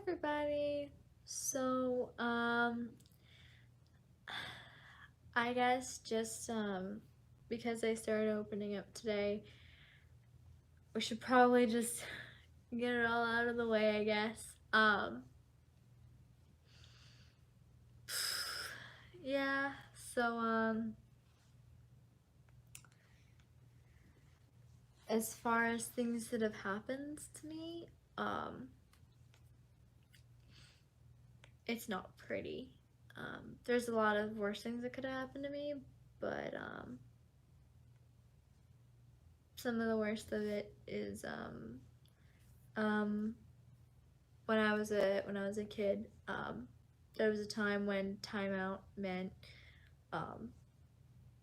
everybody. So, I guess just because I started opening up today, we should probably just get it all out of the way, I guess. Yeah. So, as far as things that have happened to me, it's not pretty. There's a lot of worse things that could have happened to me, but some of the worst of it is um, when I was a kid, there was a time when timeout meant um,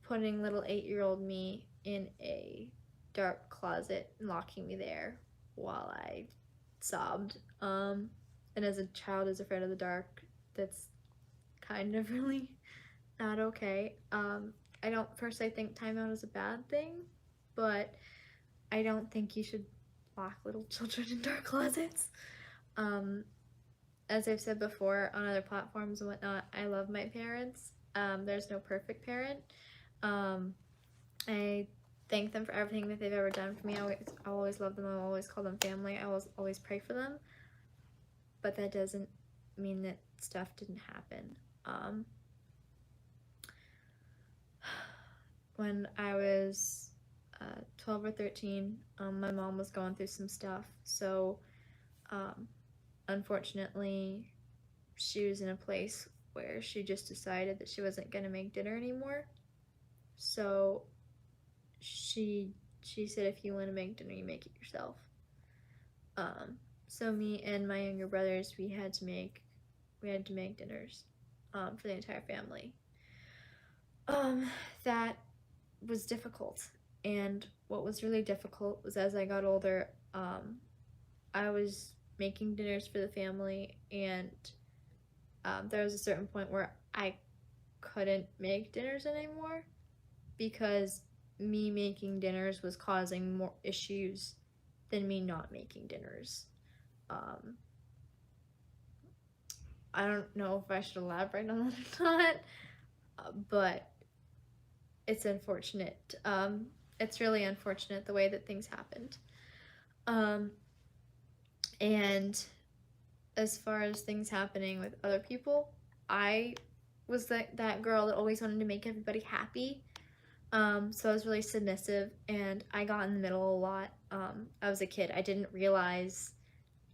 putting little 8-year-old me in a dark closet and locking me there while I sobbed. And as a child who's afraid of the dark, that's kind of really not okay. I don't personally think timeout is a bad thing, but I don't think you should lock little children in dark closets. Um, as I've said before on other platforms and whatnot, I love my parents. There's no perfect parent. Um, I thank them for everything that they've ever done for me. I'll always love them. I'll always call them family. I will always pray for them. But that doesn't mean that stuff didn't happen. When I was 12 or 13, my mom was going through some stuff. So, unfortunately, she was in a place where she just decided that she wasn't going to make dinner anymore. So, she said, if you want to make dinner, you make it yourself. So me and my younger brothers, we had to make dinners for the entire family. That was difficult, and what was really difficult was as I got older, I was making dinners for the family, and there was a certain point where I couldn't make dinners anymore because me making dinners was causing more issues than me not making dinners. Um, I don't know if I should elaborate on that or not, but it's unfortunate. It's really unfortunate the way that things happened. And as far as things happening with other people, I was that girl that always wanted to make everybody happy. So I was really submissive, and I got in the middle a lot. I was a kid. I didn't realize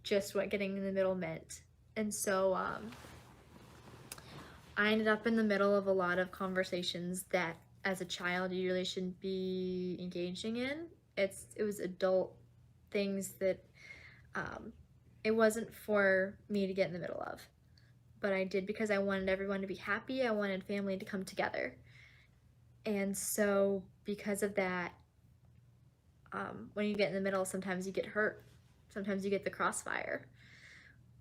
just what getting in the middle meant. And so I ended up in the middle of a lot of conversations that as a child you really shouldn't be engaging in. It was adult things that it wasn't for me to get in the middle of. But I did because I wanted everyone to be happy. I wanted family to come together. And so because of that, when you get in the middle, sometimes you get hurt. Sometimes you get the crossfire.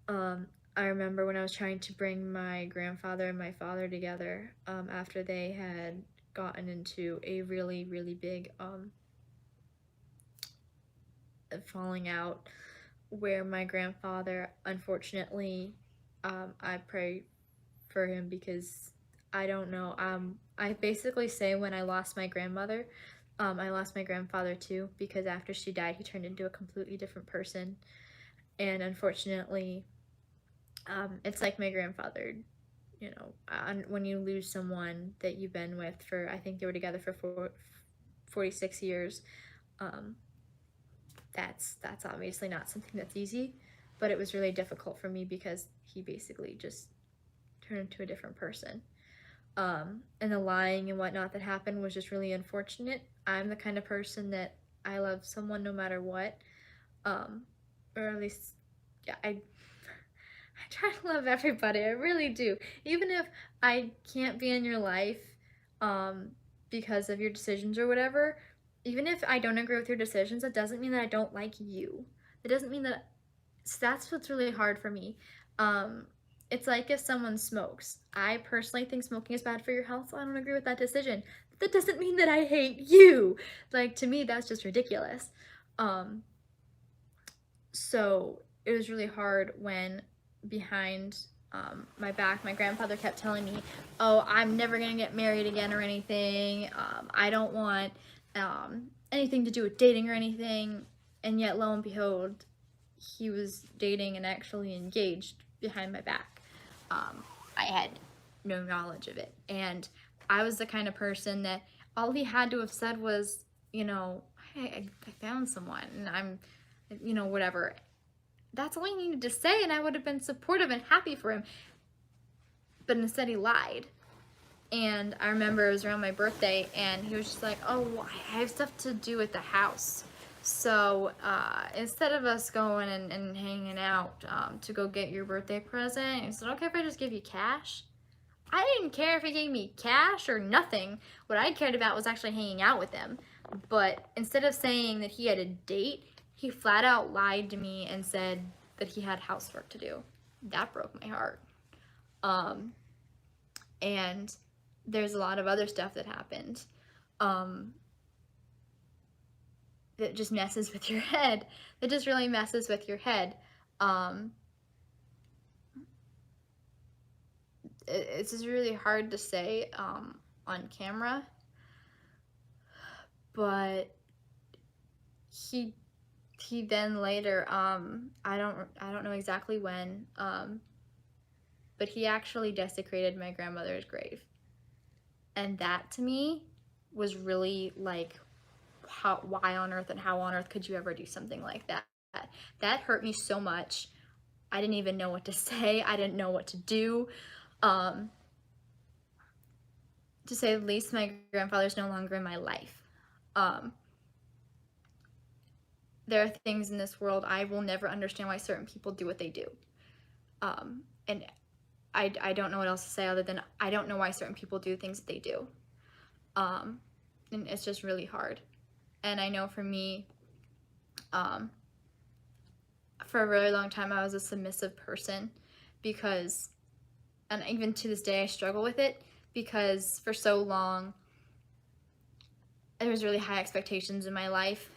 I remember when I was trying to bring my grandfather and my father together after they had gotten into a really, really big falling out, where my grandfather, unfortunately, I pray for him because I don't know. I basically say when I lost my grandmother, I lost my grandfather too, because after she died, he turned into a completely different person. And unfortunately, it's like my grandfather, you know, when you lose someone that you've been with for, I think they were together for 46 years, that's obviously not something that's easy, but it was really difficult for me because he basically just turned into a different person. And the lying and whatnot that happened was just really unfortunate. I'm the kind of person that I love someone no matter what, or at least, yeah, I try to love everybody. I really do. Even if I can't be in your life because of your decisions or whatever, even if I don't agree with your decisions, that doesn't mean that I don't like you. It doesn't mean that. So that's what's really hard for me. It's like if someone smokes. I personally think smoking is bad for your health, so I don't agree with that decision. But that doesn't mean that I hate you. Like, to me, that's just ridiculous. So it was really hard when behind my back. My grandfather kept telling me, oh, I'm never gonna get married again or anything. I don't want anything to do with dating or anything. And yet, lo and behold, he was dating and actually engaged behind my back. I had no knowledge of it. And I was the kind of person that all he had to have said was, you know, hey, I found someone and I'm, you know, whatever. That's all he needed to say, and I would have been supportive and happy for him. But instead, he lied. And I remember it was around my birthday, and he was just like, oh, I have stuff to do at the house. So instead of us going and hanging out to go get your birthday present, he said, okay, if I just give you cash? I didn't care if he gave me cash or nothing. What I cared about was actually hanging out with him. But instead of saying that he had a date, he flat out lied to me and said that he had housework to do. That broke my heart. And there's a lot of other stuff that happened that just messes with your head. That just really messes with your head. It's just really hard to say on camera, but he then later I don't know exactly when, but he actually desecrated my grandmother's grave, and that to me was really like, why on earth and how on earth could you ever do something like that? That hurt me so much. I didn't even know what to say. I didn't know what to do. To say the least, my grandfather's no longer in my life. There are things in this world I will never understand why certain people do what they do. And I don't know what else to say other than I don't know why certain people do things that they do. And it's just really hard. And I know for me, for a really long time, I was a submissive person because, and even to this day, I struggle with it because for so long, there was really high expectations in my life.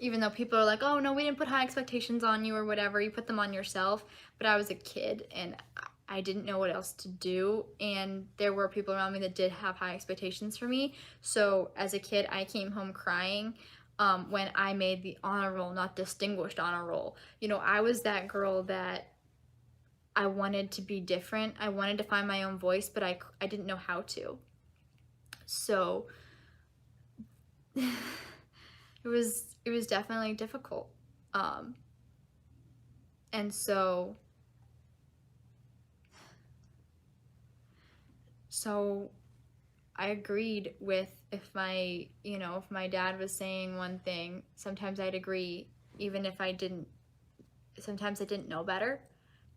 Even though people are like, oh no, we didn't put high expectations on you or whatever, you put them on yourself. But I was a kid and I didn't know what else to do, and there were people around me that did have high expectations for me. So as a kid, I came home crying when I made the honor roll, not distinguished honor roll. You know, I was that girl that I wanted to be different. I wanted to find my own voice, but I didn't know how to. So it was definitely difficult. And so I agreed with if my dad was saying one thing, sometimes I'd agree even if sometimes I didn't know better.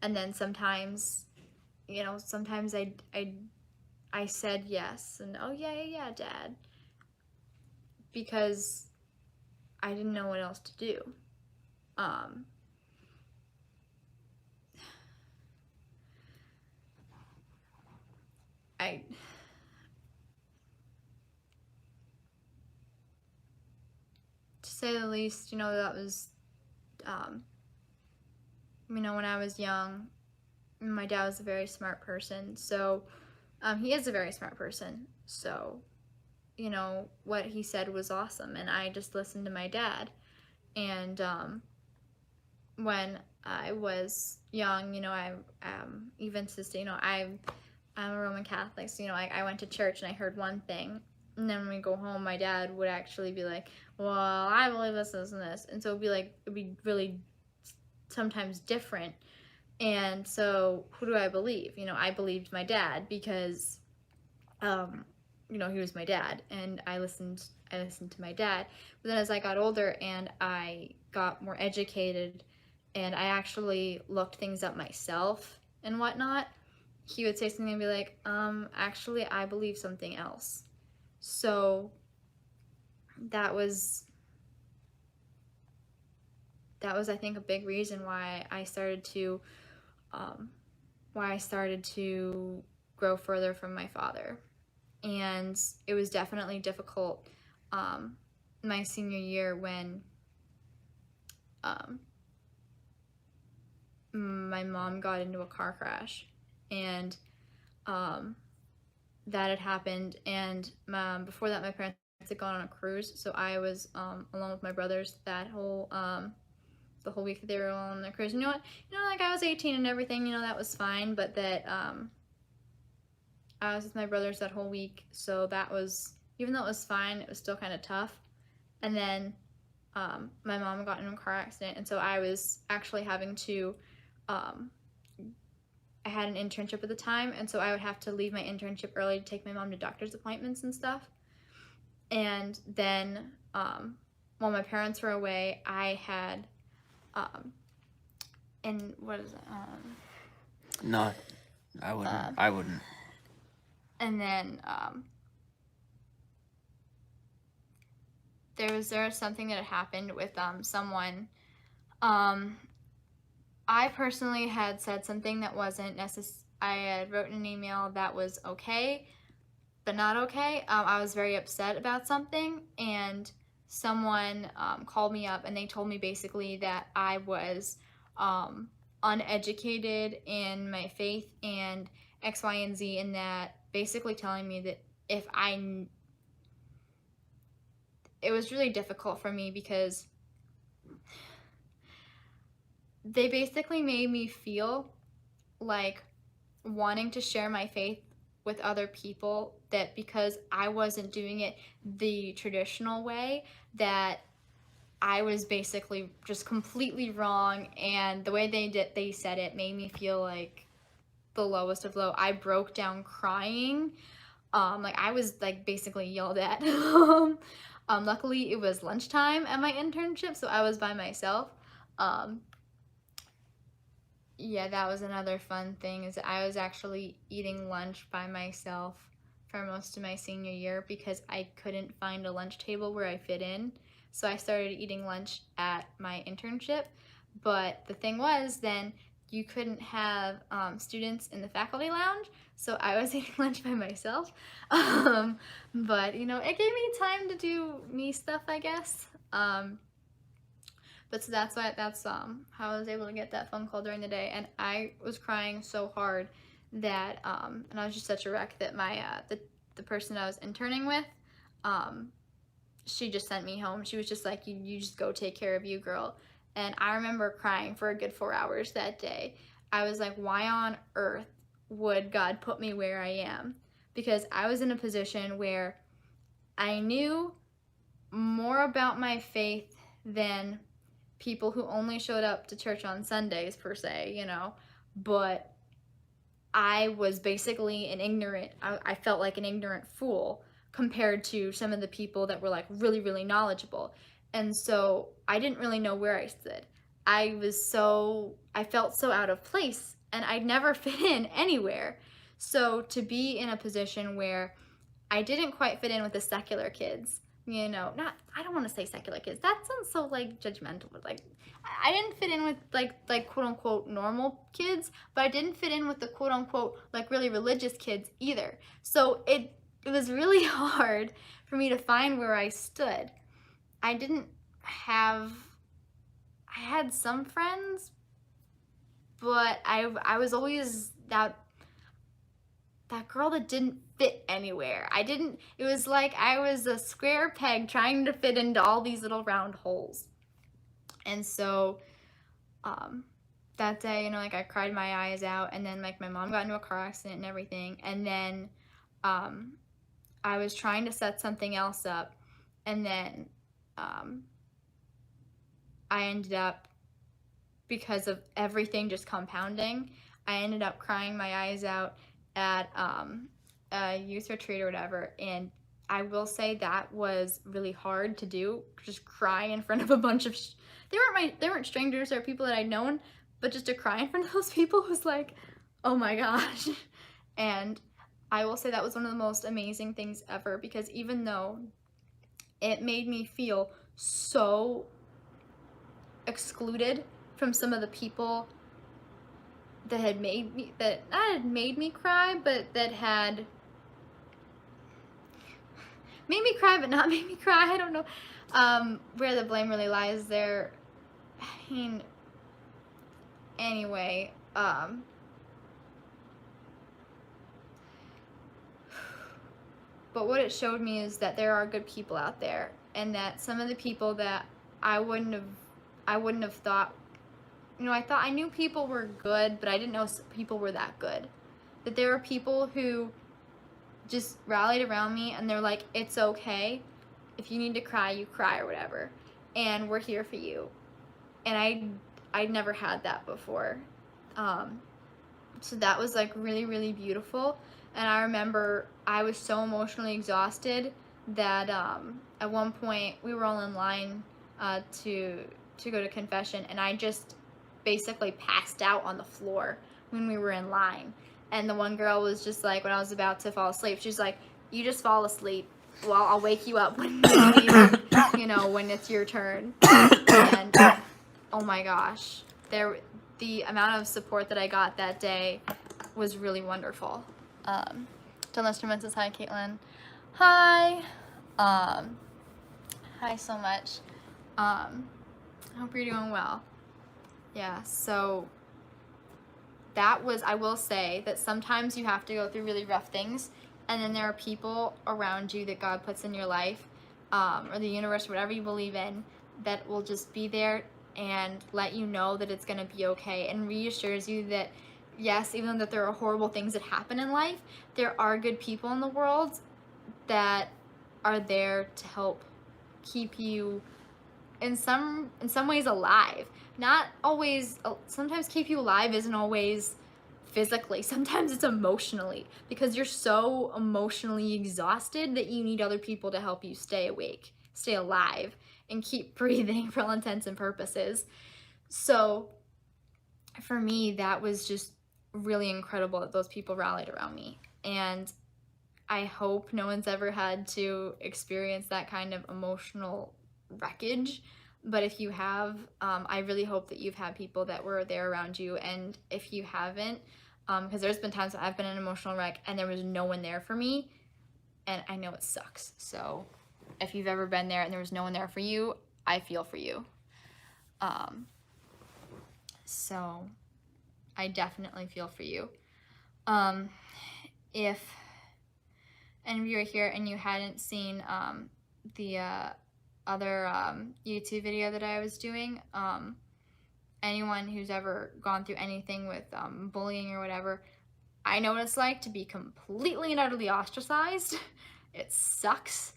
And then sometimes I said yes and oh yeah, dad, because I didn't know what else to do. To say the least, that was, when I was young, my dad was a very smart person. So, he is a very smart person. So, what he said was awesome. And I just listened to my dad. And, when I was young, even to this day, I'm a Roman Catholic, so I went to church and I heard one thing, and then when we go home, my dad would actually be like, well, I believe this and this, and so it'd be really sometimes different. And so who do I believe? I believed my dad because he was my dad, and I listened to my dad. But then as I got older and I got more educated and I actually looked things up myself and whatnot, he would say something and be like, actually, I believe something else. So that was, I think, a big reason why I started to grow further from my father. And it was definitely difficult my senior year when my my mom got into a car crash, and that had happened, and before that my parents had gone on a cruise, so I was alone with my brothers that whole the whole week that they were on the cruise. You know what? Like I was 18 and everything, that was fine, but that I was with my brothers that whole week, so that was, even though it was fine, it was still kind of tough. And then my mom got in a car accident, and so I was actually having to, I had an internship at the time, and so I would have to leave my internship early to take my mom to doctor's appointments and stuff. And then while my parents were away, I had, and what is it? No, I wouldn't. I wouldn't. And then there was something that had happened with someone. I personally had said something that wasn't necessary. I had written an email that was okay, but not okay. I was very upset about something, and someone called me up, and they told me basically that I was uneducated in my faith and X, Y, and Z, and that basically telling me that if it was really difficult for me because they basically made me feel like wanting to share my faith with other people, that because I wasn't doing it the traditional way, that I was basically just completely wrong, and the way they said it made me feel like the lowest of low. I broke down crying. Like I was like basically yelled at. Luckily it was lunchtime at my internship, so I was by myself. Yeah, that was another fun thing, is that I was actually eating lunch by myself for most of my senior year because I couldn't find a lunch table where I fit in. So I started eating lunch at my internship. But the thing was, then you couldn't have students in the faculty lounge, so I was eating lunch by myself. But it gave me time to do me stuff, I guess. But so that's how I was able to get that phone call during the day, and I was crying so hard that and I was just such a wreck that my the person I was interning with, she just sent me home. She was just like, you just go take care of you, girl. And I remember crying for a good 4 hours that day. I was like, why on earth would God put me where I am? Because I was in a position where I knew more about my faith than people who only showed up to church on Sundays, per se, but I was basically I felt like an ignorant fool compared to some of the people that were like really, really knowledgeable. And so I didn't really know where I stood. I felt so out of place, and I'd never fit in anywhere. So to be in a position where I didn't quite fit in with the secular kids, I don't want to say secular kids. That sounds so like judgmental, but like I didn't fit in with like quote unquote normal kids, but I didn't fit in with the quote unquote like really religious kids either. So it was really hard for me to find where I stood. I had some friends, but I was always that girl that didn't fit anywhere. It was like I was a square peg trying to fit into all these little round holes. And so that day, I cried my eyes out, and then like my mom got into a car accident and everything, and then I was trying to set something else up, and then I ended up, because of everything just compounding, I ended up crying my eyes out at a youth retreat or whatever, and I will say that was really hard to do, just cry in front of a bunch of they weren't strangers or people that I'd known, but just to cry in front of those people was like, oh my gosh. And I will say that was one of the most amazing things ever, because even though it made me feel so excluded from some of the people that had made me cry, but that had made me cry but not made me cry. I don't know where the blame really lies there. I mean, anyway, But what it showed me is that there are good people out there, and that some of the people that I wouldn't have thought, I knew people were good, but I didn't know people were that good. That there are people who just rallied around me, and they're like, it's okay. If you need to cry, you cry or whatever. And we're here for you. And I'd never had that before. So that was like really, really beautiful. And I remember I was so emotionally exhausted that at one point we were all in line to go to confession, and I just basically passed out on the floor when we were in line. And the one girl was just like, when I was about to fall asleep, she's like, you just fall asleep. Well, I'll wake you up when when it's your turn. And oh my gosh, the amount of support that I got that day was really wonderful. John Listerman says hi, Caitlin. Hi. Hi so much. I hope you're doing well. Yeah, so I will say that sometimes you have to go through really rough things, and then there are people around you that God puts in your life, or the universe, whatever you believe in, that will just be there and let you know that it's going to be okay, and reassures you that yes, even though there are horrible things that happen in life, there are good people in the world that are there to help keep you in some ways alive. Not always. Sometimes keep you alive isn't always physically. Sometimes it's emotionally, because you're so emotionally exhausted that you need other people to help you stay awake, stay alive, and keep breathing for all intents and purposes. So for me, that was just really incredible that those people rallied around me. And I hope no one's ever had to experience that kind of emotional wreckage. But if you have, I really hope that you've had people that were there around you. And if you haven't, because there's been times that I've been in an emotional wreck and there was no one there for me, and I know it sucks. So if you've ever been there and there was no one there for you, I feel for you. So I definitely feel for you. If any of you are here and you hadn't seen the other YouTube video that I was doing, anyone who's ever gone through anything with bullying or whatever, I know what it's like to be completely and utterly ostracized. It sucks.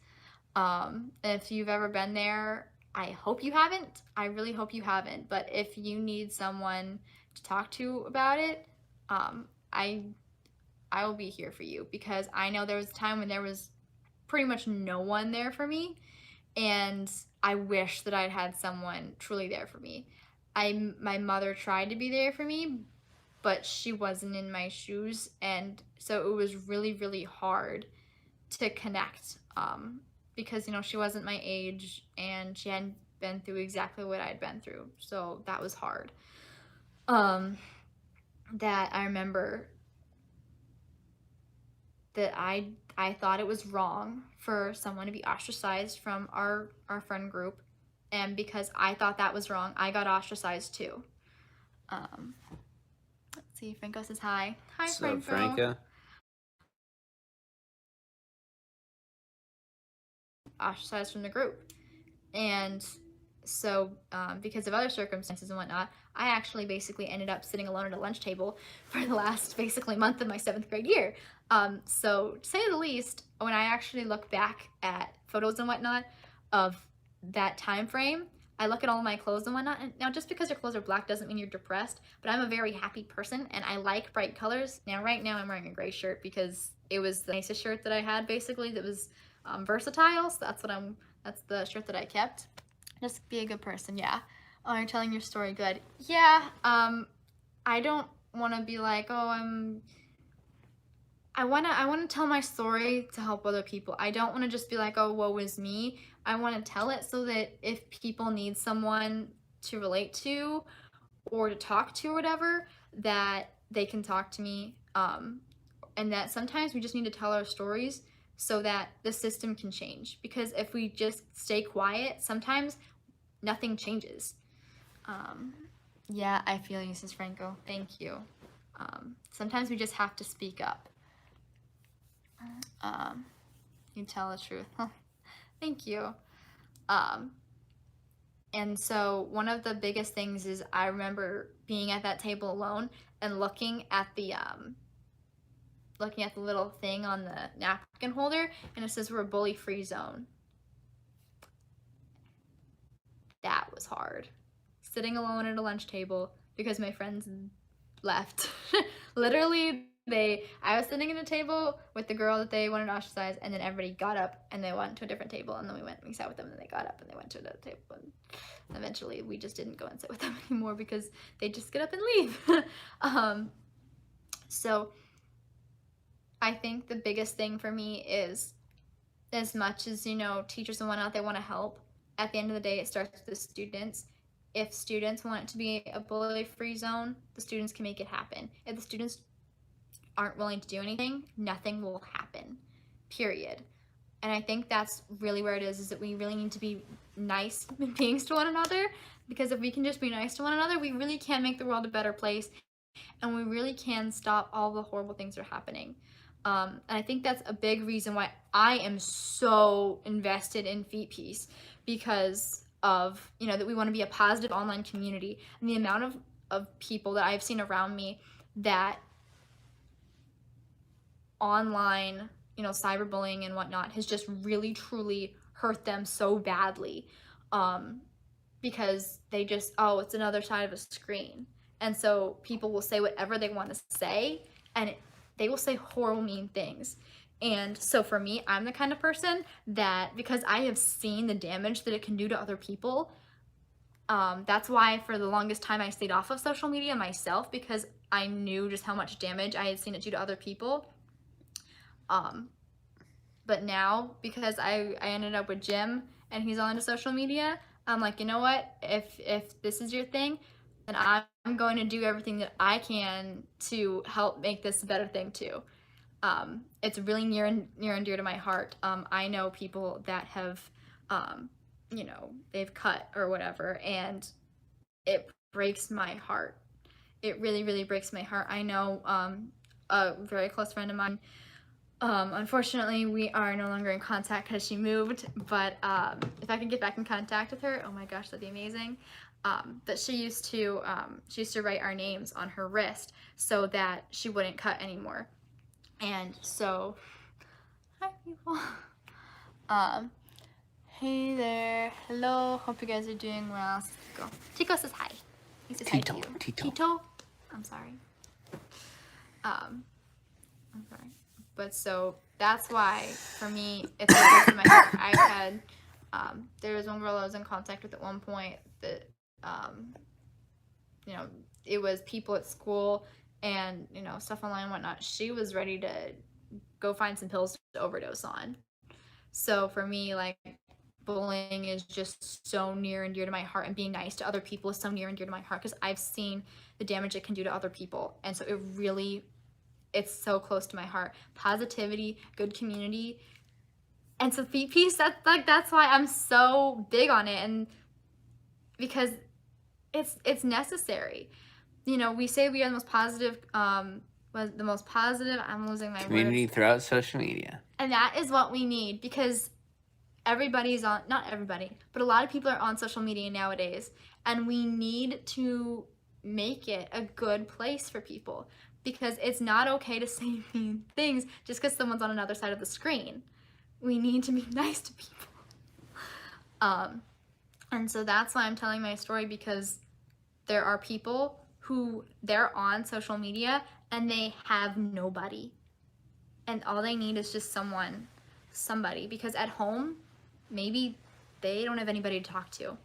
If you've ever been there, I hope you haven't. I really hope you haven't. But if you need someone to talk to about it, I will be here for you, because I know there was a time when there was pretty much no one there for me, and I wish that I'd had someone truly there for me. My mother tried to be there for me, but she wasn't in my shoes, and so it was really, really hard to connect, because she wasn't my age and she hadn't been through exactly what I'd been through, so that was hard. That I remember that I thought it was wrong for someone to be ostracized from our friend group, and because I thought that was wrong, I got ostracized too. Let's see, Franco says hi. Hi, What's Franco. up, Franco? Ostracized from the group, and so because of other circumstances and whatnot, I actually basically ended up sitting alone at a lunch table for the last basically month of my 7th grade year. So to say the least, when I actually look back at photos and whatnot of that time frame, I look at all my clothes and whatnot, and now just because your clothes are black doesn't mean you're depressed, but I'm a very happy person and I like bright colors. Now right now I'm wearing a gray shirt because it was the nicest shirt that I had, basically, that was versatile, so that's the shirt that I kept. Just be a good person. Yeah. Oh, you're telling your story. Good. Yeah. I don't want to be like, oh, I want to tell my story to help other people. I don't want to just be like, oh, woe is me. I want to tell it so that if people need someone to relate to or to talk to or whatever, that they can talk to me. And that sometimes we just need to tell our stories so that the system can change. Because if we just stay quiet, sometimes nothing changes. Yeah, I feel you, Mrs. Franco. Thank you. Sometimes we just have to speak up. You tell the truth. Thank you. And so one of the biggest things is I remember being at that table alone and looking at the little thing on the napkin holder, and it says we're a bully-free zone. That was hard. Sitting alone at a lunch table because my friends left. Literally, I was sitting at a table with the girl that they wanted to ostracize, and then everybody got up and they went to a different table, and then we sat with them, and they got up and they went to another table, and eventually we just didn't go and sit with them anymore because they just get up and leave. So I think the biggest thing for me is, as much as, you know, teachers and whatnot, they want to help, at the end of the day, it starts with the students. If students want it to be a bully-free zone, the students can make it happen. If the students aren't willing to do anything, nothing will happen, period. And I think that's really where it is that we really need to be nice beings to one another, because if we can just be nice to one another, we really can make the world a better place, and we really can stop all the horrible things that are happening. And I think that's a big reason why I am so invested in Feet Peace, because of, you know, that we want to be a positive online community, and the amount of people that I've seen around me that online, you know, cyberbullying and whatnot has just really truly hurt them so badly, because they just, oh, it's another side of a screen. And so people will say whatever they want to say, and they will say horrible, mean things. And so for me, I'm the kind of person that, because I have seen the damage that it can do to other people, that's why for the longest time I stayed off of social media myself, because I knew just how much damage I had seen it do to other people. But now, because I ended up with Jim and he's all into social media, I'm like, you know what? If this is your thing, then I'm going to do everything that I can to help make this a better thing too. It's really near and dear to my heart. I know people that have, you know, they've cut or whatever, and it breaks my heart. It really, really breaks my heart. I know a very close friend of mine, unfortunately, we are no longer in contact because she moved, but if I can get back in contact with her, oh my gosh, that'd be amazing. But she used to write our names on her wrist so that she wouldn't cut anymore. And so, hi people. Hey there, hello, hope you guys are doing well. Tico says hi. He says Tito, hi to you. Tito. I'm sorry. I'm sorry. But so that's why, for me, it's close to my heart. I had, there was one girl I was in contact with at one point that, you know, it was people at school and, you know, stuff online and whatnot. She was ready to go find some pills to overdose on. So for me, like, bullying is just so near and dear to my heart, and being nice to other people is so near and dear to my heart, because I've seen the damage it can do to other people. And so it's so close to my heart. Positivity, good community, and so Feet Peace, that's why I'm so big on it, and because it's necessary. You know, we say we are the most positive, I'm losing my community words. Throughout social media. And that is what we need, because everybody's on, not everybody, but a lot of people are on social media nowadays, and we need to make it a good place for people, because it's not okay to say mean things just because someone's on another side of the screen. We need to be nice to people. And so that's why I'm telling my story, because there are people who they're on social media and they have nobody, and all they need is just somebody, because at home maybe they don't have anybody to talk to.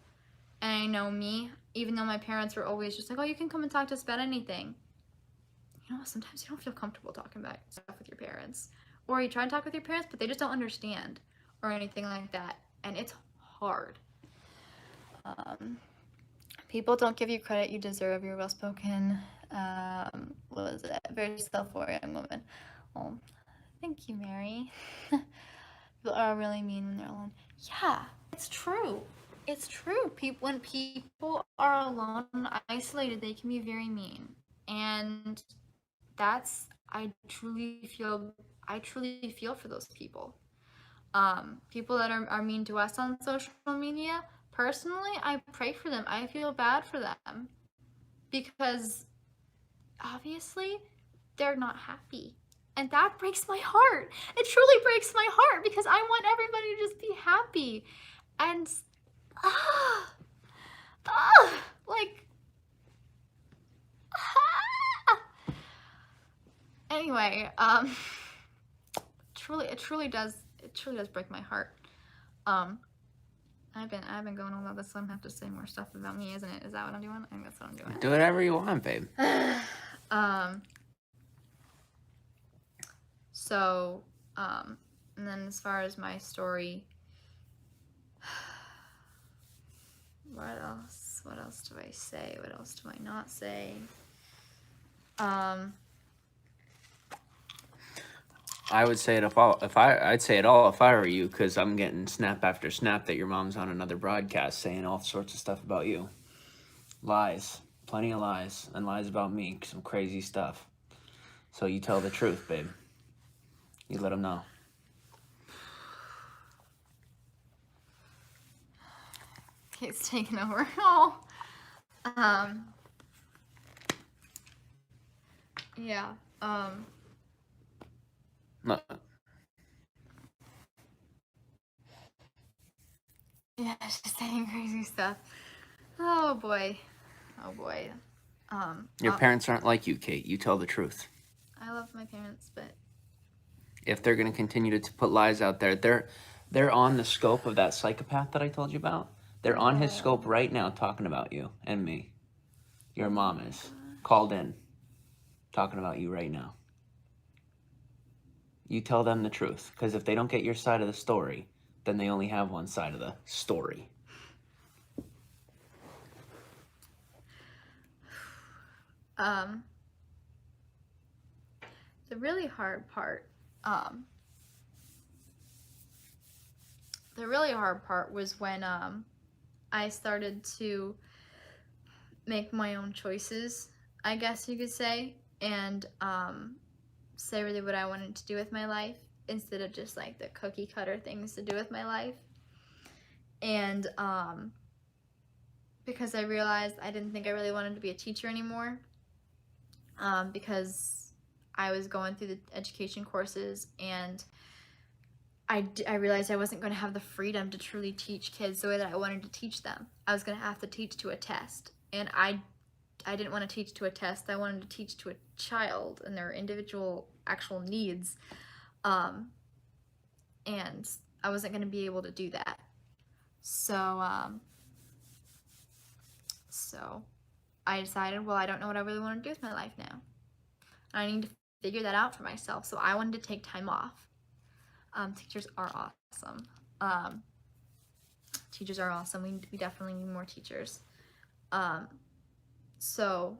And I know me, even though my parents were always just like, oh, you can come and talk to us about anything, you know, sometimes you don't feel comfortable talking about stuff with your parents, or you try to talk with your parents but they just don't understand or anything like that, and it's hard. People don't give you credit you deserve. You're well spoken. What was it? Very self-aware young woman. Oh, thank you, Mary. People are really mean when they're alone. Yeah, it's true. it's true. When people are alone and isolated, they can be very mean, and that's I truly feel for those people. People that are mean to us on social media. Personally, I pray for them. I feel bad for them because obviously they're not happy. And that breaks my heart. It truly breaks my heart because I want everybody to just be happy. And like anyway, it truly does break my heart. I've been going on about this, so I'm gonna have to say more stuff about me, isn't it? Is that what I'm doing? I think that's what I'm doing. Do whatever you want, babe. So, and then as far as my story, what else? What else do I say? What else do I not say? I would say it I'd say it all if I were you, because I'm getting snap after snap that your mom's on another broadcast saying all sorts of stuff about you. Lies. Plenty of lies. And lies about me. Some crazy stuff. So you tell the truth, babe. You let them know. It's taken over. Oh. Yeah. No. Yeah, she's saying crazy stuff. Oh boy. Oh boy. Your parents aren't like you, Kate. You tell the truth. I love my parents, but if they're going to continue to put lies out there, they're on the scope of that psychopath that I told you about. They're on his scope right now talking about you and me. Your mom is called in talking about you right now. You tell them the truth, because if they don't get your side of the story, then they only have one side of the story. The really hard part, was when I started to make my own choices, I guess you could say, and say really what I wanted to do with my life instead of just like the cookie cutter things to do with my life. And because I realized I didn't think I really wanted to be a teacher anymore, because I was going through the education courses, and I realized I wasn't going to have the freedom to truly teach kids the way that I wanted to teach them. I was going to have to teach to a test, and I didn't want to teach to a test. I wanted to teach to a child and their individual actual needs, and I wasn't going to be able to do that. So I decided, well, I don't know what I really want to do with my life now. I need to figure that out for myself. So I wanted to take time off. Teachers are awesome. Teachers are awesome. We definitely need more teachers. So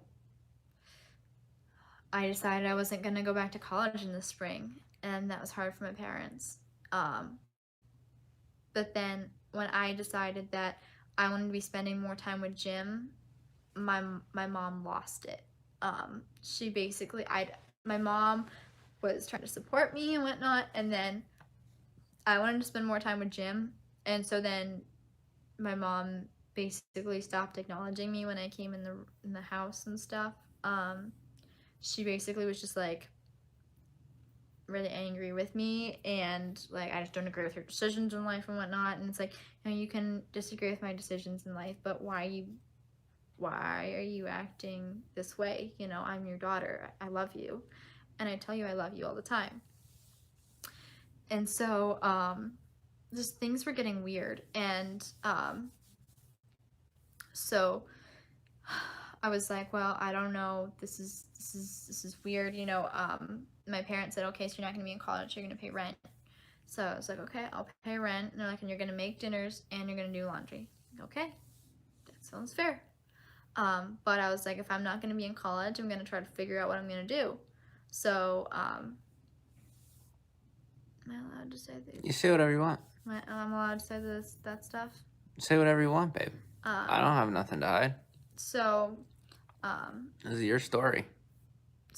I decided I wasn't going to go back to college in the spring, and that was hard for my parents. But then when I decided that I wanted to be spending more time with Jim, my mom lost it. She basically, my mom was trying to support me and whatnot, and then I wanted to spend more time with Jim, and so then my mom basically stopped acknowledging me when I came in the house and stuff. She basically was just like really angry with me, and like I just don't agree with her decisions in life and whatnot. And it's like, you know, you can disagree with my decisions in life, but why are you acting this way? You know, I'm your daughter. I love you, and I tell you I love you all the time. And so just things were getting weird, and so I was like, well, I don't know, this is weird, you know. My parents said, okay, so you're not going to be in college, you're going to pay rent. So I was like, okay, I'll pay rent. And they're like, and you're going to make dinners and you're going to do laundry. Okay, that sounds fair. But I was like, if I'm not going to be in college, I'm going to try to figure out what I'm going to do. So am I allowed to say this? You say whatever you want. I'm allowed to say that stuff? Say whatever you want, babe. I don't have nothing to hide. So, This is your story.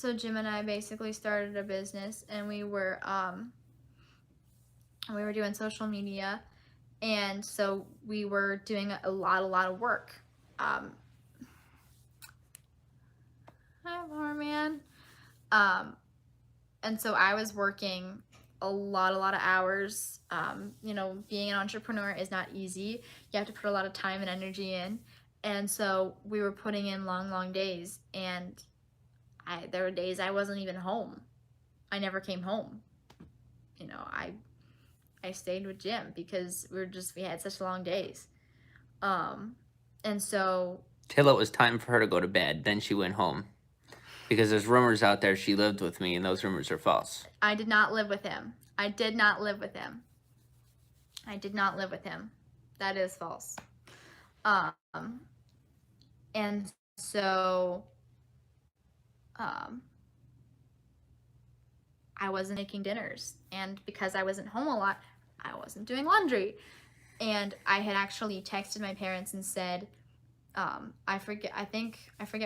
so Jim and I basically started a business, and we were doing social media, and so we were doing a lot of work. Hi, poor man. And so I was working a lot of hours. You know, being an entrepreneur is not easy. You have to put a lot of time and energy in. And so we were putting in long days, and there were days I wasn't even home. I never came home. You know, I stayed with Jim because we had such long days. And so Till it was time for her to go to bed, then she went home. Because there's rumors out there she lived with me, and those rumors are false. I did not live with him. I did not live with him. I did not live with him. That is false. And so I wasn't making dinners, and because I wasn't home a lot, I wasn't doing laundry. And I had actually texted my parents and said, I forget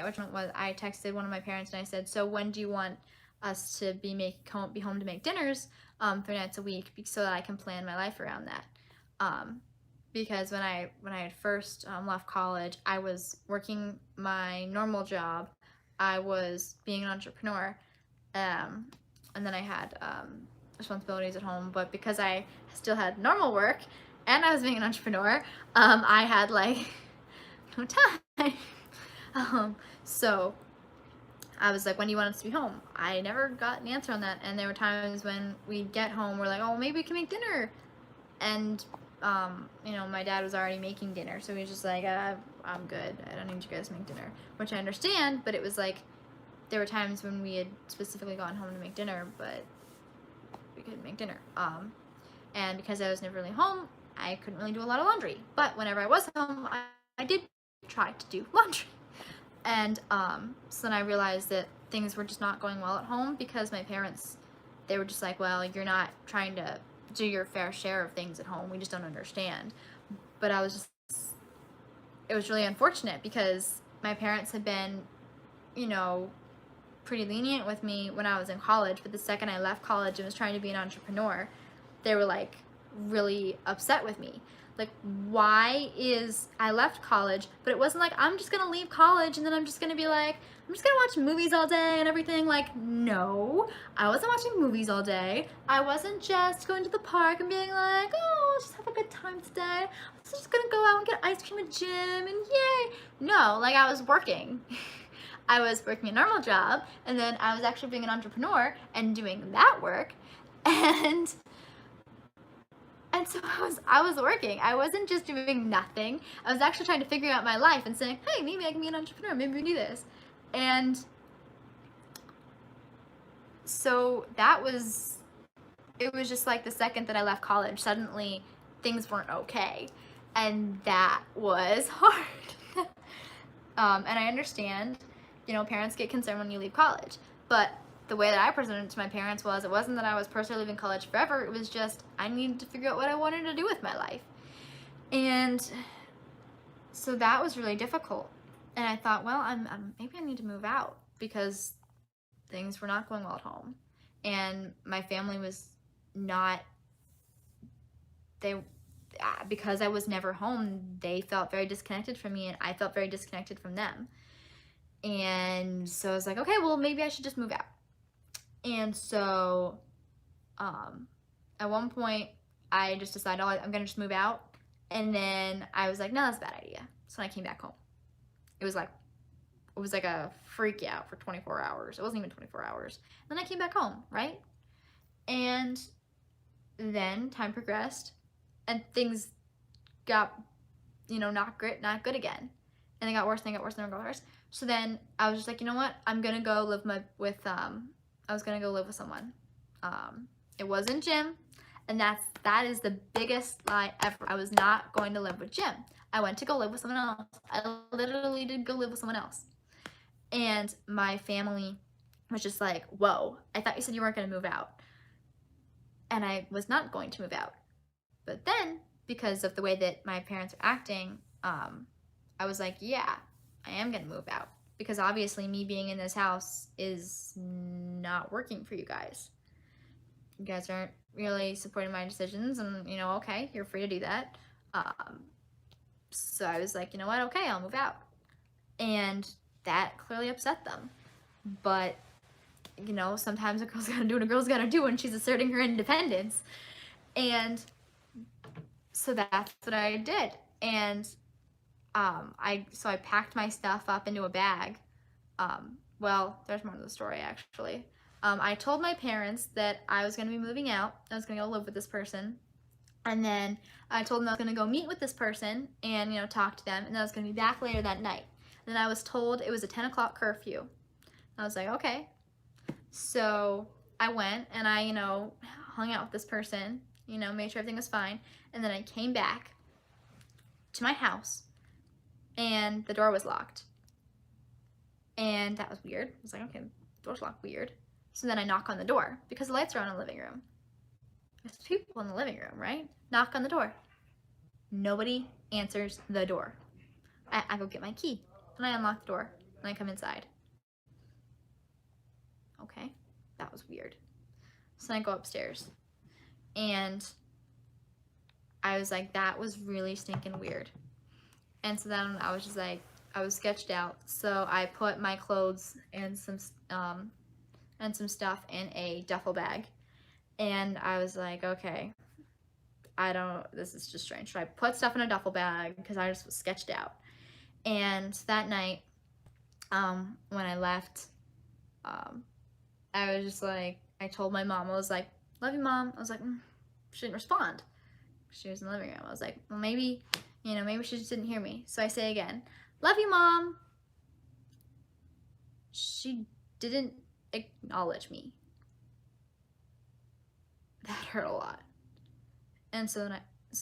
which one it was. I texted one of my parents and I said, so when do you want us to be home to make dinners 3 nights a week, so that I can plan my life around that. Because when I had first left college, I was working my normal job, I was being an entrepreneur, and then I had responsibilities at home. But because I still had normal work and I was being an entrepreneur, I had like no time. So I was like, when do you want us to be home? I never got an answer on that. And there were times when we'd get home, we're like, oh, maybe we can make dinner. And, you know, my dad was already making dinner. So he was just like, I'm good. I don't need you guys to make dinner. Which I understand, but it was like, there were times when we had specifically gone home to make dinner, but we couldn't make dinner. And because I was never really home, I couldn't really do a lot of laundry. But whenever I was home, I did try to do laundry. And so then I realized that things were just not going well at home, because my parents, they were just like, well, you're not trying to do your fair share of things at home. We just don't understand. But I was just, it was really unfortunate, because my parents had been, you know, pretty lenient with me when I was in college. But the second I left college and was trying to be an entrepreneur, they were like really upset with me. Like, why is I left college, but it wasn't like I'm just gonna leave college and then I'm just gonna be like, I'm just gonna watch movies all day and everything. Like, no, I wasn't watching movies all day. I wasn't just going to the park and being like, oh, let's just have a good time today. I was just gonna go out and get ice cream at gym and yay. No, like, I was working. I was working a normal job, and then I was actually being an entrepreneur and doing that work. And so I was working. I wasn't just doing nothing. I was actually trying to figure out my life and saying, hey, maybe I can be an entrepreneur. Maybe we do this. And so it was just like the second that I left college, suddenly things weren't okay. And that was hard. And I understand, you know, parents get concerned when you leave college. But the way that I presented it to my parents was, it wasn't that I was personally leaving college forever. It was just, I needed to figure out what I wanted to do with my life. And so that was really difficult. And I thought, well, maybe I need to move out, because things were not going well at home. And my family was not, because I was never home, they felt very disconnected from me, and I felt very disconnected from them. And so I was like, okay, well, maybe I should just move out. And so at one point, I just decided, oh, I'm gonna just move out. And then I was like, no, that's a bad idea. So I came back home. It was like a freak out for 24 hours. It wasn't even 24 hours. Then I came back home, right? And then time progressed, and things got, you know, not good again. And they got worse, and they got worse, and they got worse. So then I was just like, you know what? I'm gonna go live I was gonna go live with someone. It wasn't Jim, and that is the biggest lie ever. I was not going to live with Jim. I went to go live with someone else. I literally did go live with someone else. And my family was just like, whoa, I thought you said you weren't gonna move out. And I was not going to move out. But then because of the way that my parents are acting, I was like, yeah, I am gonna move out, because obviously me being in this house is not working for you guys. You guys aren't really supporting my decisions, and okay, you're free to do that. So I was like, you know what, okay, I'll move out. And that clearly upset them. But sometimes a girl's gotta do what a girl's gotta do when she's asserting her independence. And so that's what I did. And I packed my stuff up into a bag. Well, there's more to the story, actually. I told my parents that I was going to be moving out. I was going to go live with this person. And then I told them I was going to go meet with this person and, talk to them. And then I was going to be back later that night. And then I was told it was a 10 o'clock curfew. I was like, okay. So I went and I, hung out with this person, made sure everything was fine. And then I came back to my house and the door was locked. And that was weird. I was like, okay, the door's locked, weird. So then I knock on the door because the lights are on in the living room. There's people in the living room, right? Knock on the door. Nobody answers the door. I go get my key and I unlock the door and I come inside. Okay, that was weird. So I go upstairs and I was like, that was really stinking weird. And so then I was just like, I was sketched out. So I put my clothes and some stuff in a duffel bag. And I was like, okay, this is just strange. So I put stuff in a duffel bag because I just was sketched out. And that night, when I left, I was just like, I told my mom, I was like, love you, Mom. I was like, she didn't respond. She was in the living room. I was like, well, maybe she just didn't hear me. So I say again, love you, Mom. She didn't acknowledge me. That hurt a lot. And so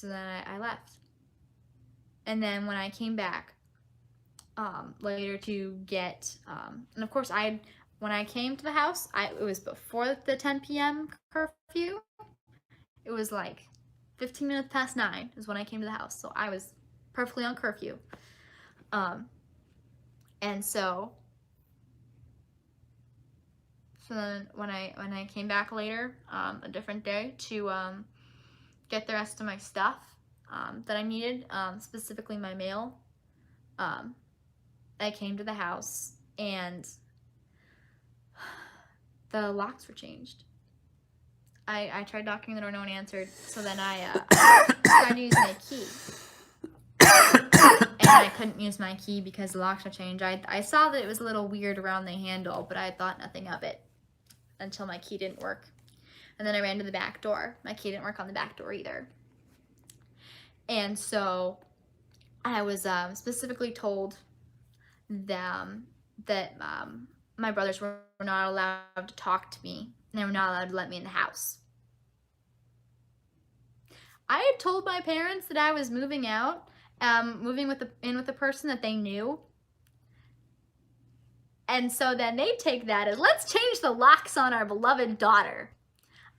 then I left. And then when I came back later to get, and of course when I came to the house, it was before the 10 p.m. curfew. It was like 15 minutes past 9 is when I came to the house. So I was perfectly on curfew. And so then when I came back later, a different day to get the rest of my stuff that I needed, specifically my mail, I came to the house and the locks were changed. I tried knocking the door, no one answered, so then I tried to use my key. And I couldn't use my key because the locks were changed. I saw that it was a little weird around the handle, but I thought nothing of it until my key didn't work. And then I ran to the back door. My key didn't work on the back door either. And so I was specifically told that my brothers were not allowed to talk to me. And they were not allowed to let me in the house. I had told my parents that I was moving out, moving in with a person that they knew. And so then they take that as, let's change the locks on our beloved daughter.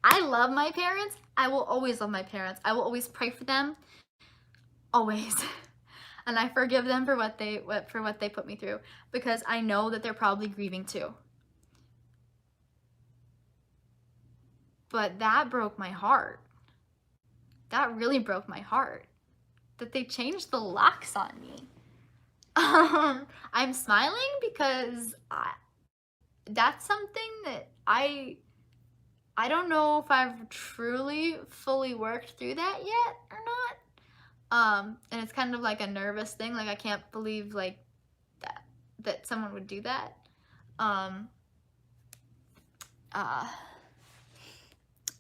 I love my parents. I will always love my parents. I will always pray for them. Always. And I forgive them for what they put me through, because I know that they're probably grieving too. But that broke my heart. That really broke my heart. That they changed the locks on me. I'm smiling because that's something that I don't know if I've truly fully worked through that yet or not. And it's kind of like a nervous thing. Like, I can't believe like that someone would do that.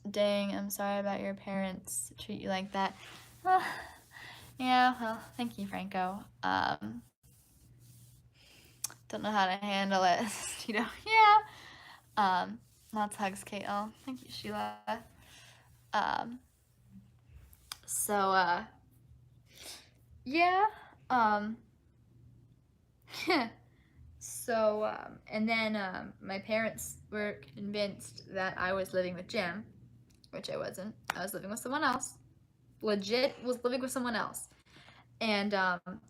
Dang, I'm sorry about your parents treat you like that. Yeah, well, thank you, Franco. Don't know how to handle it. Yeah. Lots of hugs, Kate. Oh, thank you, Sheila. Yeah. And then my parents were convinced that I was living with Jim, which I wasn't. I was living with someone else. legit was living with someone else. And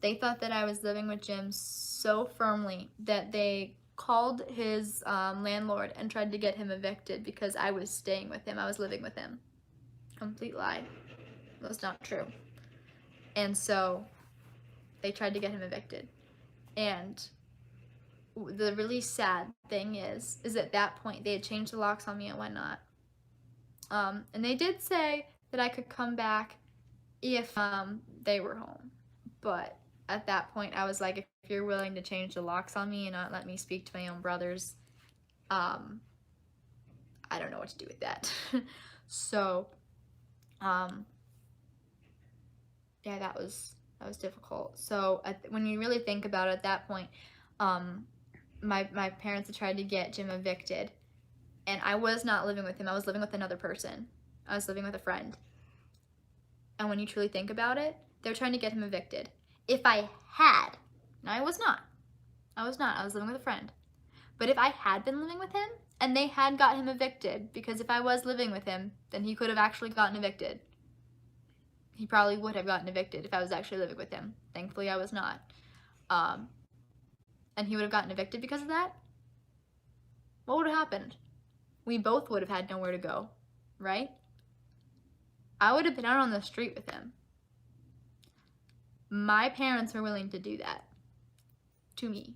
they thought that I was living with Jim so firmly that they called his landlord and tried to get him evicted because I was staying with him. I was living with him. Complete lie. It was not true. And so they tried to get him evicted. And the really sad thing is at that point they had changed the locks on me and whatnot. And they did say that I could come back if they were home. But at that point, I was like, if you're willing to change the locks on me and not let me speak to my own brothers, I don't know what to do with that. So, yeah, that was difficult. So when you really think about it, at that point, my parents had tried to get Jim evicted, and I was not living with him. I was living with another person. I was living with a friend. And when you truly think about it, they were trying to get him evicted. If I had, no, I was not. I was living with a friend. But if I had been living with him and they had got him evicted, because if I was living with him, then he could have actually gotten evicted. He probably would have gotten evicted if I was actually living with him. Thankfully, I was not. And he would have gotten evicted because of that. What would have happened? We both would have had nowhere to go, right? I would have been out on the street with him. My parents were willing to do that to me.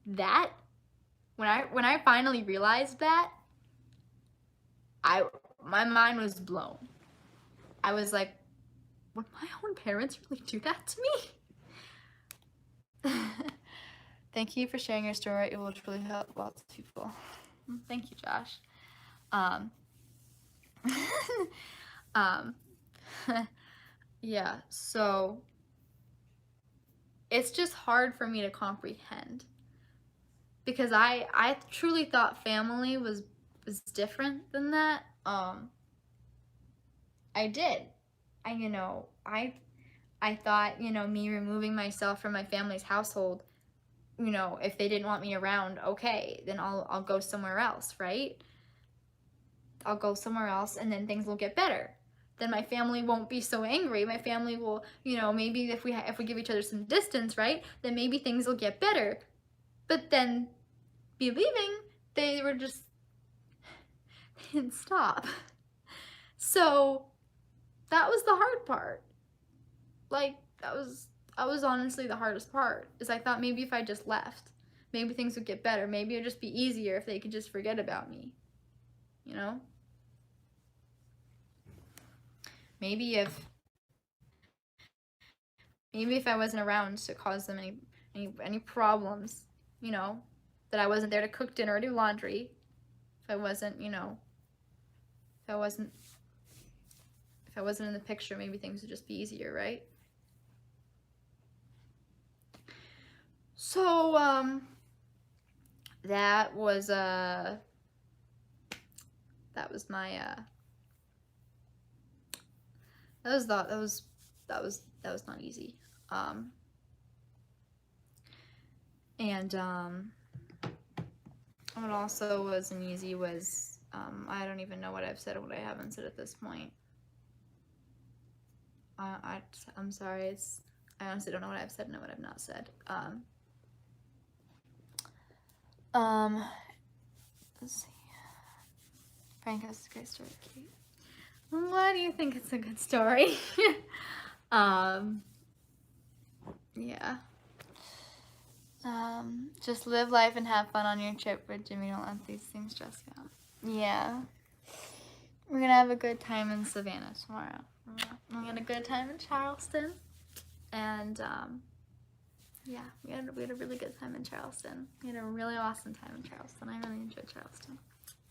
That, when I finally realized that, my mind was blown. I was like, would my own parents really do that to me? Thank you for sharing your story. It will truly help lots of people. Thank you, Josh. Yeah, so it's just hard for me to comprehend because I truly thought family was different than that. I did. I thought, me removing myself from my family's household, if they didn't want me around, okay, then I'll go somewhere else, right? I'll go somewhere else and then things will get better. Then my family won't be so angry. My family will, maybe if we give each other some distance, right, then maybe things will get better. But then believing, they didn't stop. So that was the hard part. Like, that was honestly the hardest part, is I thought maybe if I just left, maybe things would get better. Maybe it would just be easier if they could just forget about me, Maybe if I wasn't around to cause them any problems, that I wasn't there to cook dinner or do laundry, if I wasn't in the picture, maybe things would just be easier, right? So that was my that was not easy. And what also wasn't easy was I don't even know what I've said and what I haven't said at this point. I'm sorry. I honestly don't know what I've said and what I've not said. Let's see. Frank has a great story. Kate. Why do you think it's a good story? Yeah. Just live life and have fun on your trip, but Jimmy, don't let these things stress you out. Yeah. We're gonna have a good time in Savannah tomorrow. We had a good time in Charleston. And yeah, we had a really good time in Charleston. We had a really awesome time in Charleston. I really enjoyed Charleston.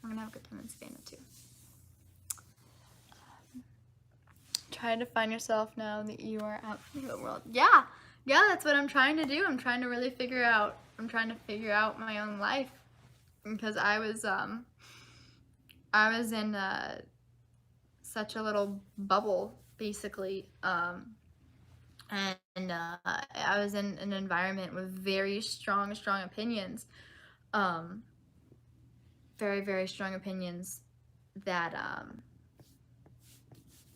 We're gonna have a good time in Savannah too. Try to find yourself now that you are out in the world. Yeah, that's what I'm trying to do. I'm trying to really figure out my own life, because I was in such a little bubble, basically, and I was in an environment with very strong opinions, very, very strong opinions that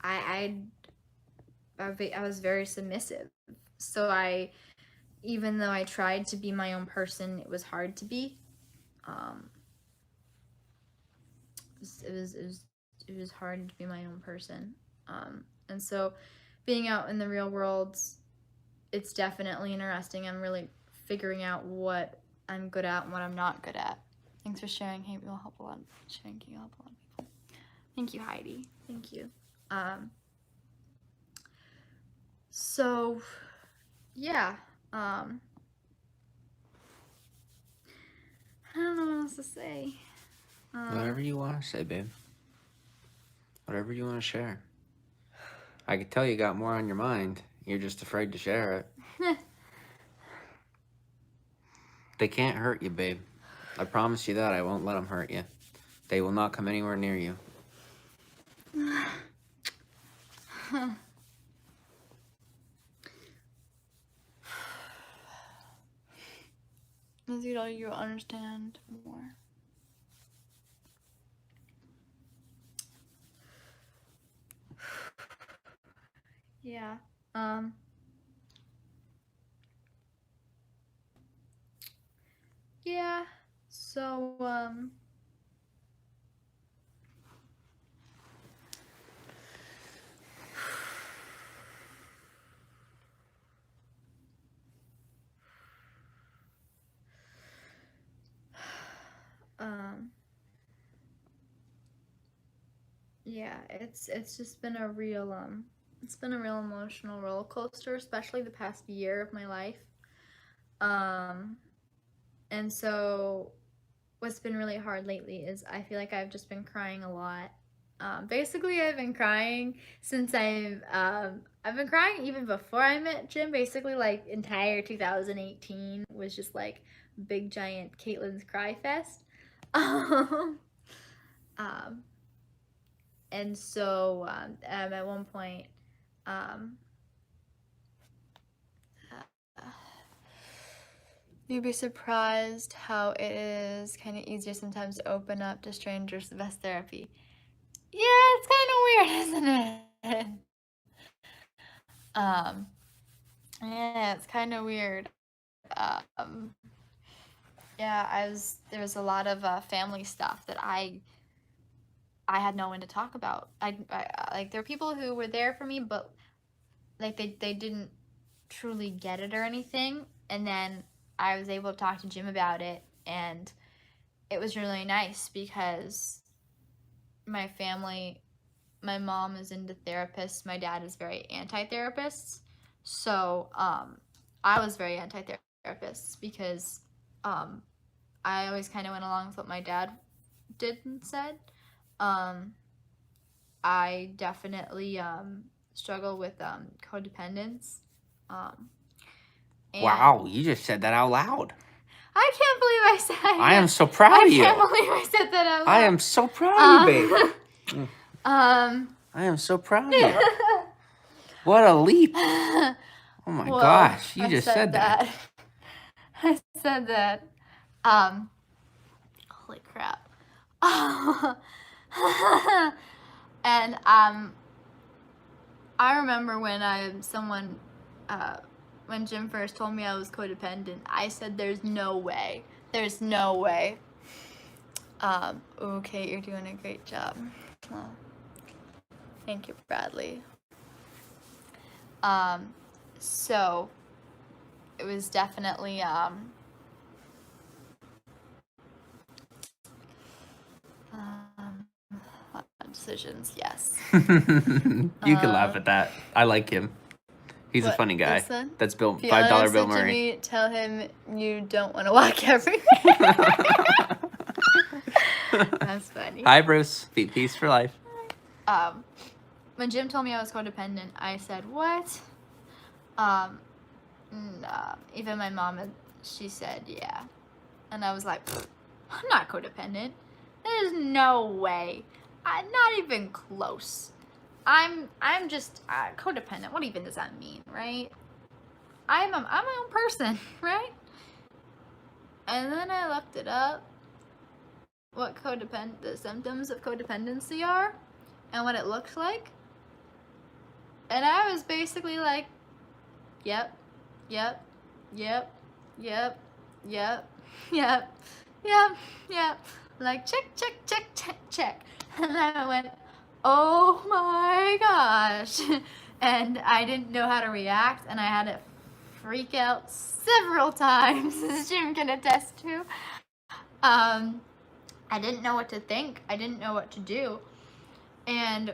I was very submissive. So even though I tried to be my own person, it was hard to be. It was hard to be my own person. And so being out in the real world, it's definitely interesting. I'm really figuring out what I'm good at and what I'm not good at. Thanks for sharing. Hey, you'll help a lot. Sharing can help a lot of people. Thank you, Heidi. Thank you. So, yeah. I don't know what else to say. Whatever you want to say, babe. Whatever you want to share. I could tell you got more on your mind. You're just afraid to share it. They can't hurt you, babe. I promise you that. I won't let them hurt you. They will not come anywhere near you. You understand more. Yeah. Yeah. So, yeah, it's just been a real emotional roller coaster, especially the past year of my life. And so what's been really hard lately is I feel like I've just been crying a lot. Basically, I've been crying since I've been crying even before I met Jim. Basically, like entire 2018 was just like big giant Caitlin's cry fest. And so at one point, you'd be surprised how it is kind of easier sometimes to open up to strangers. The best therapy. Yeah, it's kind of weird, isn't it? Yeah, it's kind of weird. Yeah, there was a lot of family stuff that I had no one to talk about. I like there were people who were there for me, but like they didn't truly get it or anything. And then I was able to talk to Jim about it, and it was really nice because my family, my mom is into therapists, my dad is very anti-therapist. So I was very anti-therapist because I always kind of went along with what my dad did and said. I definitely struggle with codependence. Wow, you just said that out loud. I can't believe I said it. I am so proud of you. I can't believe I said that out loud. I am so proud of you, babe. I am so proud of you. What a leap. Oh my gosh, you just said that. I said that. Holy crap. And I remember when when Jim first told me I was codependent, I said there's no way. There's no way. Okay, you're doing a great job. Oh. Thank you, Bradley. So it was definitely decisions, yes. You can laugh at that. I like him. He's a funny guy. That's Bill, $5 Bill Murray. Jimmy, tell him you don't want to walk everywhere. That's funny. Hi, Bruce. Peace for life. When Jim told me I was codependent, I said, what? Even my mom, she said, yeah. And I was like, I'm not codependent. There's no way. I'm not even close. I'm just codependent. What even does that mean, right? I'm my own person, right? And then I looked it up, what the symptoms of codependency are, and what it looks like. And I was basically like, yep, yep, yep, yep, yep, yep, yep, yep. Like, check, check, check, check, check. And I went, oh my gosh. And I didn't know how to react, and I had to freak out several times, as Jim can attest to. I didn't know what to think. I didn't know what to do. And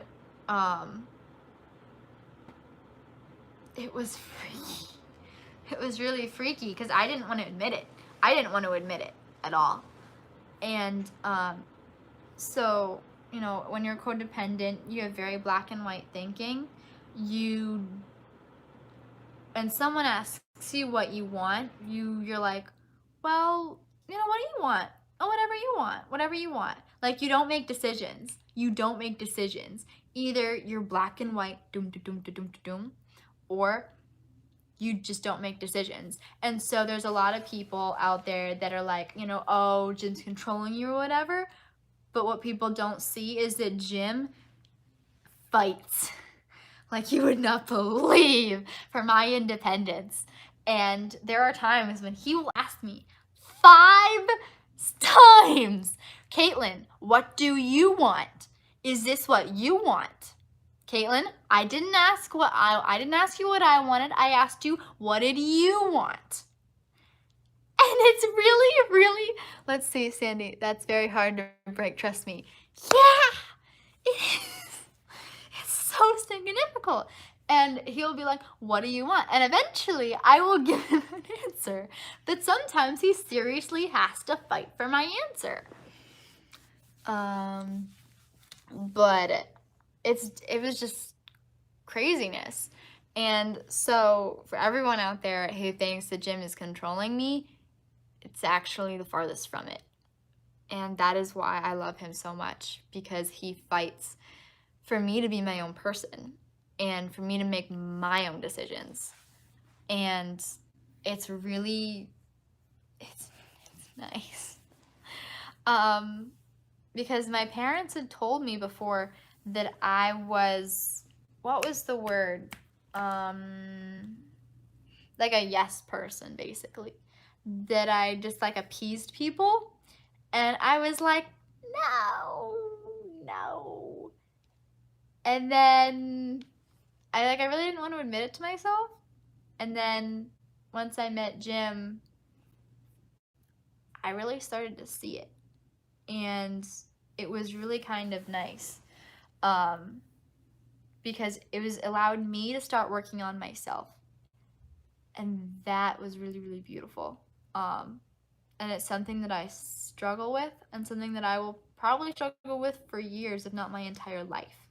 it was freaky. It was really freaky because I didn't want to admit it. I didn't want to admit it at all. And so, you know, when you're codependent, you have very black and white thinking. And someone asks you what you want, you're like, well, you know, what do you want? Oh, whatever you want. Like, you don't make decisions. Either you're black and white, doom, doom, doom, doom, doom, or you just don't make decisions. And so there's a lot of people out there that are like, you know, oh, Jim's controlling you or whatever. But what people don't see is that Jim fights like you would not believe for my independence. And there are times when he will ask me 5 times, Caitlin, what do you want? Is this what you want? Caitlin, I didn't ask you what I wanted. I asked you, what did you want? And it's really, really, let's see, Sandy, that's very hard to break, trust me. Yeah, it is. It's so stinking difficult. And he'll be like, what do you want? And eventually I will give him an answer. But sometimes he seriously has to fight for my answer. But it was just craziness. And so for everyone out there who thinks that Jim is controlling me, it's actually the farthest from it. And that is why I love him so much, because he fights for me to be my own person and for me to make my own decisions. And it's really, it's nice. Because my parents had told me before that I was, what was the word? Like a yes person, basically. That I just like appeased people. And I was like, no. And then I really didn't want to admit it to myself. And then once I met Jim, I really started to see it. And it was really kind of nice. Because it was allowed me to start working on myself. And that was really, really beautiful. And it's something that I struggle with, and something that I will probably struggle with for years, if not my entire life.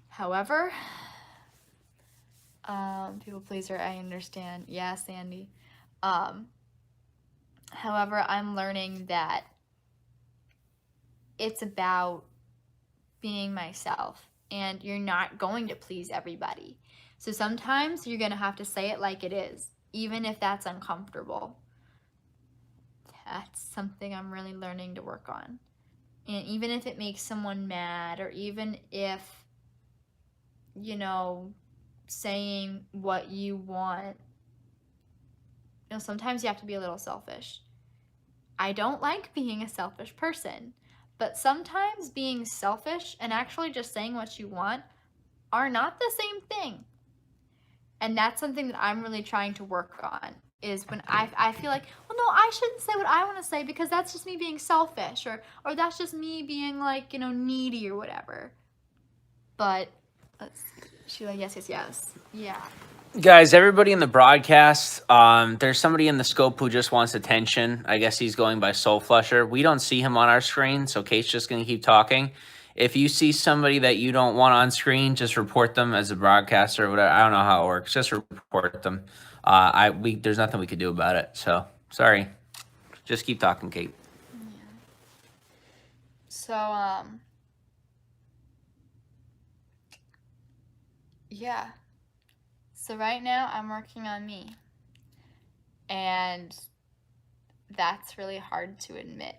However, people pleaser, I understand. Yeah, Sandy. However, I'm learning that it's about being myself, and you're not going to please everybody. So sometimes you're going to have to say it like it is, even if that's uncomfortable. That's something I'm really learning to work on. And even if it makes someone mad, or even if, you know, saying what you want, you know, sometimes you have to be a little selfish. I don't like being a selfish person, but sometimes being selfish and actually just saying what you want are not the same thing. And that's something that I'm really trying to work on, is when I feel like, well, no, I shouldn't say what I want to say because that's just me being selfish, or that's just me being like, you know, needy or whatever. But let's see. Sheila, yes. Yeah. Guys, everybody in the broadcast, there's somebody in the scope who just wants attention. I guess he's going by Soul Flusher. We don't see him on our screen, so Kate's just going to keep talking. If you see somebody that you don't want on screen, just report them as a broadcaster or whatever. I don't know how it works. Just report them. There's nothing we could do about it. So, sorry. Just keep talking, Kate. Yeah. So, yeah. So right now I'm working on me. And that's really hard to admit.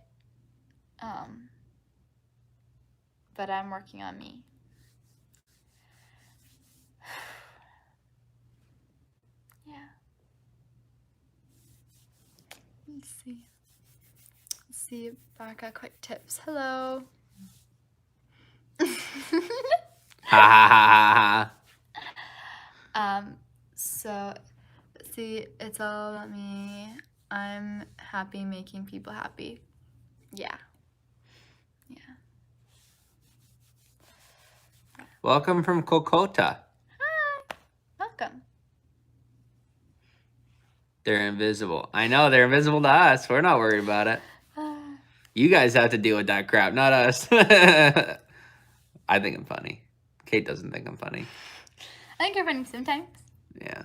But I'm working on me. Let's see. Let's see. Barca quick tips. Hello. Ha ha ha ha ha. So, see, it's all about me. I'm happy making people happy. Yeah. Yeah. Welcome from Kokota. Hi. Welcome. They're invisible. I know, they're invisible to us. We're not worried about it. You guys have to deal with that crap, not us. I think I'm funny. Kate doesn't think I'm funny. I think you're funny sometimes. Yeah.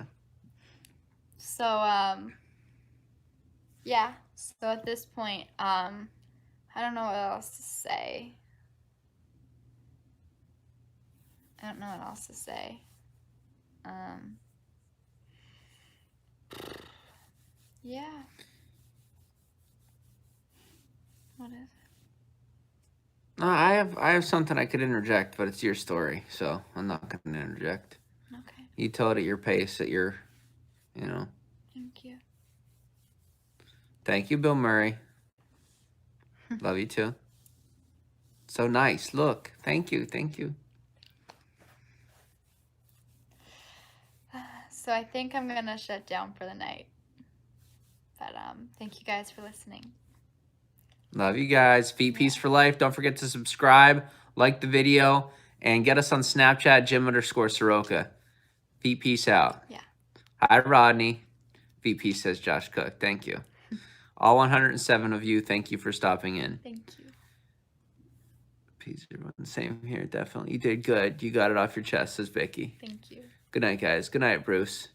So, yeah. So at this point, I don't know what else to say. Yeah. What is it? No, I have something I could interject, but it's your story, so I'm not going to interject. Okay. You tell it at your pace, at your, you know. Thank you. Thank you, Bill Murray. Love you too. So nice. Look. Thank you. Thank you. So I think I'm gonna shut down for the night. But thank you guys for listening. Love you guys. Feet Peace for Life. Don't forget to subscribe, like the video, and get us on Snapchat, Jim_Soroka. Feet Peace out. Yeah. Hi, Rodney. Feet Peace, says Josh Cook. Thank you. All 107 of you, thank you for stopping in. Thank you. Peace, everyone. Same here, definitely. You did good. You got it off your chest, says Vicky. Thank you. Good night, guys. Good night, Bruce.